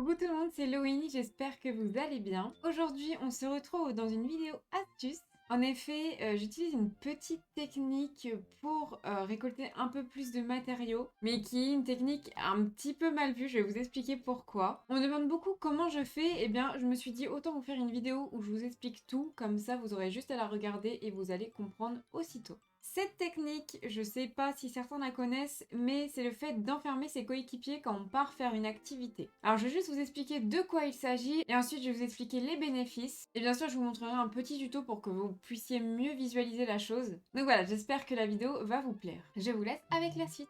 Coucou tout le monde, c'est Loïnie, j'espère que vous allez bien. Aujourd'hui, on se retrouve dans une vidéo astuce. En effet, j'utilise une petite technique pour récolter un peu plus de matériaux, mais qui est une technique un petit peu mal vue, je vais vous expliquer pourquoi. On me demande beaucoup comment je fais, et bien je me suis dit autant vous faire une vidéo où je vous explique tout, comme ça vous aurez juste à la regarder et vous allez comprendre aussitôt. Cette technique, je sais pas si certains la connaissent, mais c'est le fait d'enfermer ses coéquipiers quand on part faire une activité. Alors je vais juste vous expliquer de quoi il s'agit et ensuite je vais vous expliquer les bénéfices. Et bien sûr je vous montrerai un petit tuto pour que vous puissiez mieux visualiser la chose. Donc voilà, j'espère que la vidéo va vous plaire. Je vous laisse avec la suite.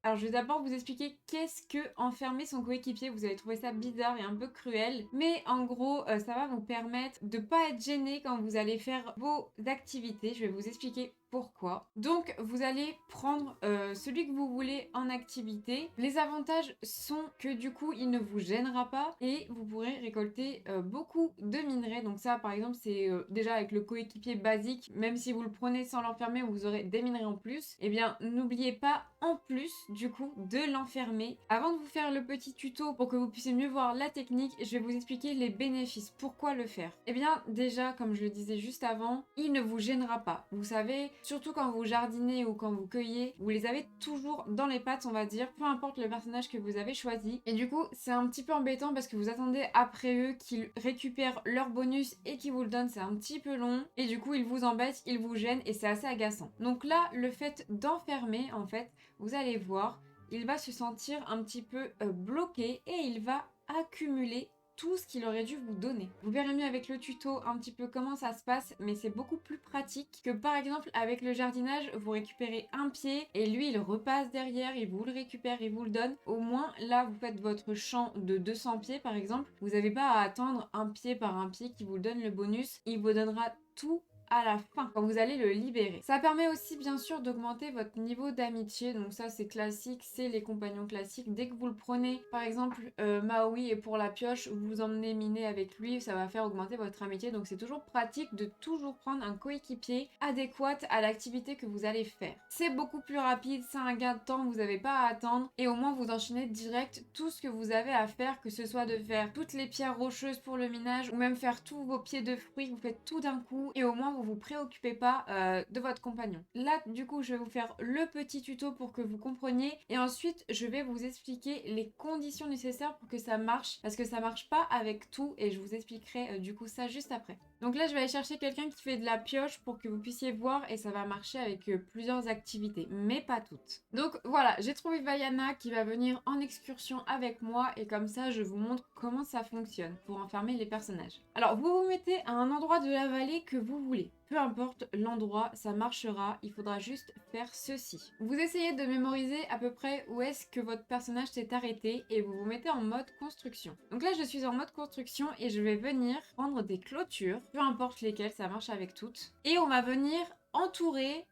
Alors, je vais d'abord vous expliquer qu'est-ce que enfermer son coéquipier. Vous allez trouver ça bizarre et un peu cruel, mais en gros, ça va vous permettre de ne pas être gêné quand vous allez faire vos activités. Je vais vous expliquer pourquoi. Donc, vous allez prendre celui que vous voulez en activité. Les avantages sont que du coup, il ne vous gênera pas et vous pourrez récolter beaucoup de minerais. Donc ça, par exemple, c'est déjà avec le coéquipier basique. Même si vous le prenez sans l'enfermer, vous aurez des minerais en plus. Eh bien, n'oubliez pas en plus du coup de l'enfermer. Avant de vous faire le petit tuto pour que vous puissiez mieux voir la technique, je vais vous expliquer les bénéfices. Pourquoi le faire? Eh bien, déjà, comme je le disais juste avant, il ne vous gênera pas. Vous savez, surtout quand vous jardinez ou quand vous cueillez, vous les avez toujours dans les pattes, on va dire, peu importe le personnage que vous avez choisi. Et du coup, c'est un petit peu embêtant parce que vous attendez après eux qu'ils récupèrent leur bonus et qu'ils vous le donnent, c'est un petit peu long. Et du coup, ils vous embêtent, ils vous gênent et c'est assez agaçant. Donc là, le fait d'enfermer, en fait, vous allez voir, il va se sentir un petit peu bloqué et il va accumuler tout ce qu'il aurait dû vous donner. Vous verrez mieux avec le tuto un petit peu comment ça se passe, mais c'est beaucoup plus pratique que par exemple avec le jardinage, vous récupérez un pied et lui il repasse derrière, il vous le récupère, il vous le donne. Au moins là vous faites votre champ de 200 pieds par exemple, vous n'avez pas à attendre un pied par un pied qui vous donne le bonus, il vous donnera tout à la fin, quand vous allez le libérer. Ça permet aussi bien sûr d'augmenter votre niveau d'amitié, donc ça c'est classique, c'est les compagnons classiques. Dès que vous le prenez, par exemple Maui et pour la pioche, vous vous emmenez miner avec lui, ça va faire augmenter votre amitié, donc c'est toujours pratique de toujours prendre un coéquipier adéquat à l'activité que vous allez faire. C'est beaucoup plus rapide, c'est un gain de temps, vous n'avez pas à attendre, et au moins vous enchaînez direct tout ce que vous avez à faire, que ce soit de faire toutes les pierres rocheuses pour le minage, ou même faire tous vos pieds de fruits, vous faites tout d'un coup, et au moins vous préoccupez pas de votre compagnon. Là, du coup, je vais vous faire le petit tuto pour que vous compreniez et ensuite, je vais vous expliquer les conditions nécessaires pour que ça marche parce que ça marche pas avec tout et je vous expliquerai du coup ça juste après. Donc là, je vais aller chercher quelqu'un qui fait de la pioche pour que vous puissiez voir et ça va marcher avec plusieurs activités, mais pas toutes. Donc voilà, j'ai trouvé Vaiana qui va venir en excursion avec moi et comme ça, je vous montre comment ça fonctionne pour enfermer les personnages. Alors, vous vous mettez à un endroit de la vallée que vous voulez. Peu importe l'endroit, ça marchera, il faudra juste faire ceci. Vous essayez de mémoriser à peu près où est-ce que votre personnage s'est arrêté et vous vous mettez en mode construction. Donc là, je suis en mode construction et je vais venir prendre des clôtures, peu importe lesquelles, ça marche avec toutes. Et on va venir entourer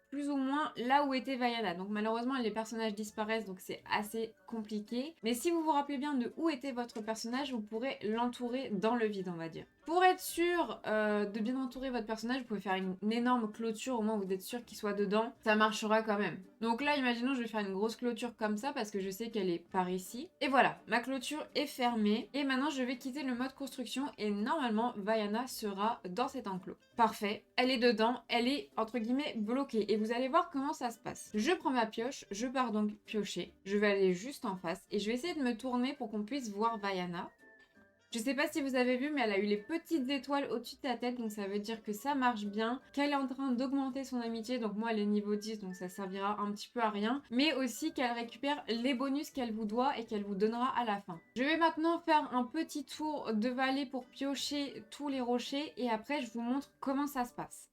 plus ou moins là où était Vaiana. Donc malheureusement les personnages disparaissent donc c'est assez compliqué. Mais si vous vous rappelez bien de où était votre personnage, vous pourrez l'entourer dans le vide on va dire. Pour être sûr de bien entourer votre personnage, vous pouvez faire une énorme clôture, au moins vous êtes sûr qu'il soit dedans. Ça marchera quand même. Donc là, imaginons, je vais faire une grosse clôture comme ça parce que je sais qu'elle est par ici. Et voilà, ma clôture est fermée. Et maintenant, je vais quitter le mode construction et normalement, Vaiana sera dans cet enclos. Parfait, elle est dedans, elle est entre guillemets bloquée. Et vous allez voir comment ça se passe. Je prends ma pioche, je pars donc piocher. Je vais aller juste en face et je vais essayer de me tourner pour qu'on puisse voir Vaiana. Je sais pas si vous avez vu, mais elle a eu les petites étoiles au-dessus de sa tête, donc ça veut dire que ça marche bien, qu'elle est en train d'augmenter son amitié, donc moi elle est niveau 10, donc ça servira un petit peu à rien, mais aussi qu'elle récupère les bonus qu'elle vous doit et qu'elle vous donnera à la fin. Je vais maintenant faire un petit tour de vallée pour piocher tous les rochers, et après je vous montre comment ça se passe.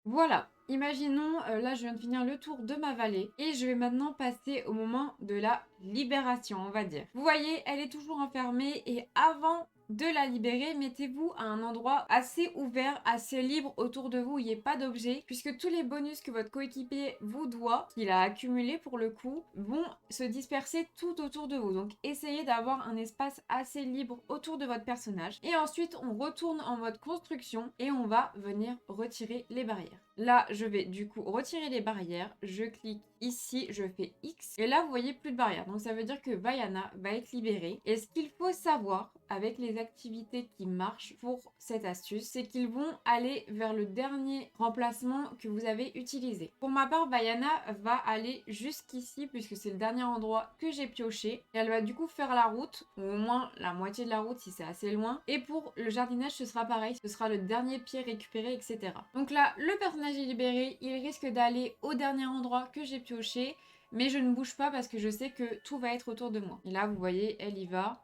Voilà, imaginons, là je viens de finir le tour de ma vallée et je vais maintenant passer au moment de la libération, on va dire. Vous voyez, elle est toujours enfermée et avant de la libérer, mettez-vous à un endroit assez ouvert, assez libre autour de vous, où il n'y ait pas d'objets, puisque tous les bonus que votre coéquipier vous doit, qu'il a accumulé pour le coup, vont se disperser tout autour de vous. Donc essayez d'avoir un espace assez libre autour de votre personnage. Et ensuite, on retourne en mode construction et on va venir retirer les barrières. Là, je vais du coup retirer les barrières, je clique ici, je fais X, et là, vous voyez plus de barrières. Donc ça veut dire que Vaiana va être libérée. Et ce qu'il faut savoir avec les activités qui marchent pour cette astuce, c'est qu'ils vont aller vers le dernier remplacement que vous avez utilisé. Pour ma part, Vaiana va aller jusqu'ici, puisque c'est le dernier endroit que j'ai pioché, et elle va du coup faire la route, ou au moins la moitié de la route si c'est assez loin. Et pour le jardinage, ce sera pareil, ce sera le dernier pied récupéré, etc. Donc là, le personnage est libéré, il risque d'aller au dernier endroit que j'ai pioché, mais je ne bouge pas parce que je sais que tout va être autour de moi. Et là, vous voyez, elle y va.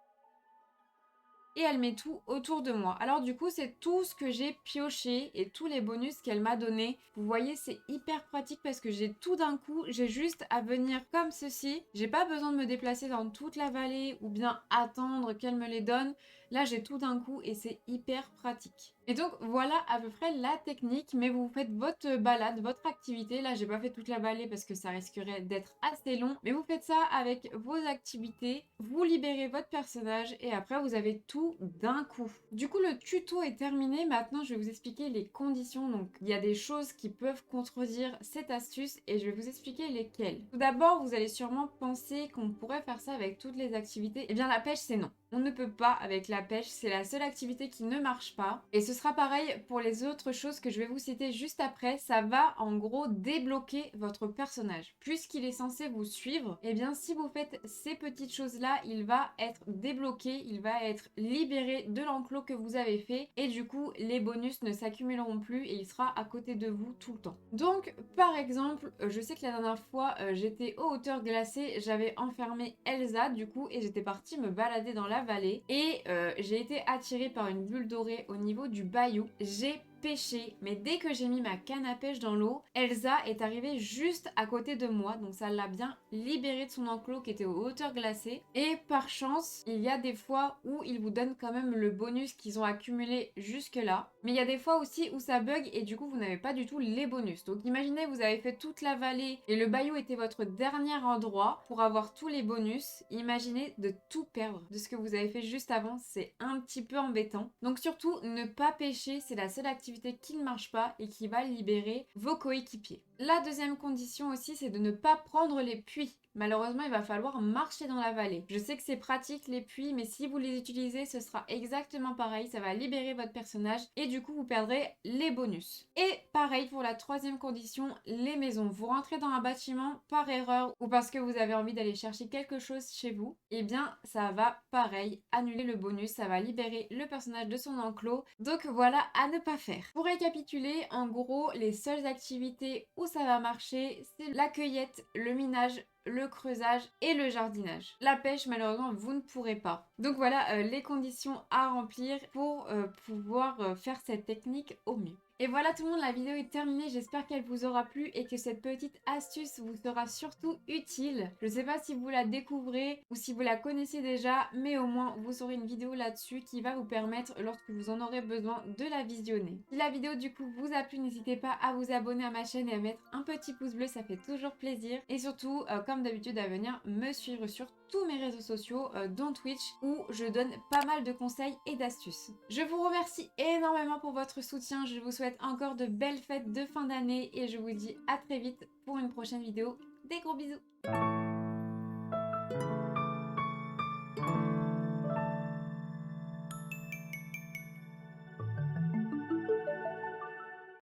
Et elle met tout autour de moi. Alors du coup, c'est tout ce que j'ai pioché et tous les bonus qu'elle m'a donné. Vous voyez, c'est hyper pratique parce que j'ai tout d'un coup, j'ai juste à venir comme ceci. J'ai pas besoin de me déplacer dans toute la vallée ou bien attendre qu'elle me les donne. Là, j'ai tout d'un coup et c'est hyper pratique. Et donc, voilà à peu près la technique, mais vous faites votre balade, votre activité. Là, j'ai pas fait toute la vallée parce que ça risquerait d'être assez long, mais vous faites ça avec vos activités, vous libérez votre personnage et après, vous avez tout d'un coup. Du coup, le tuto est terminé. Maintenant, je vais vous expliquer les conditions. Donc, il y a des choses qui peuvent contredire cette astuce et je vais vous expliquer lesquelles. Tout d'abord, vous allez sûrement penser qu'on pourrait faire ça avec toutes les activités. Eh bien, la pêche, c'est non. On ne peut pas avec la pêche, c'est la seule activité qui ne marche pas. Et ce sera pareil pour les autres choses que je vais vous citer juste après. Ça va en gros débloquer votre personnage. Puisqu'il est censé vous suivre, eh bien si vous faites ces petites choses-là, il va être débloqué, il va être libéré de l'enclos que vous avez fait. Et du coup, les bonus ne s'accumuleront plus et il sera à côté de vous tout le temps. Donc, par exemple, je sais que la dernière fois, j'étais aux hauteurs glacées, j'avais enfermé Elsa du coup et j'étais partie me balader dans la vallée et j'ai été attirée par une bulle dorée au niveau du bayou. J'ai pêché, mais dès que j'ai mis ma canne à pêche dans l'eau, Elsa est arrivée juste à côté de moi, donc ça l'a bien libérée de son enclos qui était aux hauteurs glacées. Et par chance, il y a des fois où ils vous donnent quand même le bonus qu'ils ont accumulé jusque là, mais il y a des fois aussi où ça bug et du coup vous n'avez pas du tout les bonus. Donc imaginez vous avez fait toute la vallée et le bayou était votre dernier endroit pour avoir tous les bonus. Imaginez de tout perdre de ce que vous avez fait juste avant, c'est un petit peu embêtant. Donc surtout ne pas pêcher, c'est la seule activité qui ne marche pas et qui va libérer vos coéquipiers. La deuxième condition aussi, c'est de ne pas prendre les puits. Malheureusement, il va falloir marcher dans la vallée. Je sais que c'est pratique les puits, mais si vous les utilisez, ce sera exactement pareil. Ça va libérer votre personnage et du coup, vous perdrez les bonus. Et pareil pour la troisième condition, les maisons. Vous rentrez dans un bâtiment par erreur ou parce que vous avez envie d'aller chercher quelque chose chez vous, eh bien, ça va pareil annuler le bonus. Ça va libérer le personnage de son enclos. Donc voilà à ne pas faire. Pour récapituler, en gros, les seules activités où ça va marcher, c'est la cueillette, le minage, le creusage et le jardinage. La pêche, malheureusement, vous ne pourrez pas. Donc voilà les conditions à remplir pour pouvoir faire cette technique au mieux. Et voilà tout le monde, la vidéo est terminée, j'espère qu'elle vous aura plu et que cette petite astuce vous sera surtout utile. Je ne sais pas si vous la découvrez ou si vous la connaissez déjà, mais au moins vous aurez une vidéo là-dessus qui va vous permettre, lorsque vous en aurez besoin, de la visionner. Si la vidéo du coup vous a plu, n'hésitez pas à vous abonner à ma chaîne et à mettre un petit pouce bleu, ça fait toujours plaisir. Et surtout, comme d'habitude, à venir me suivre sur tous mes réseaux sociaux, dont Twitch, où je donne pas mal de conseils et d'astuces. Je vous remercie énormément pour votre soutien, je vous souhaite encore de belles fêtes de fin d'année et je vous dis à très vite pour une prochaine vidéo. Des gros bisous!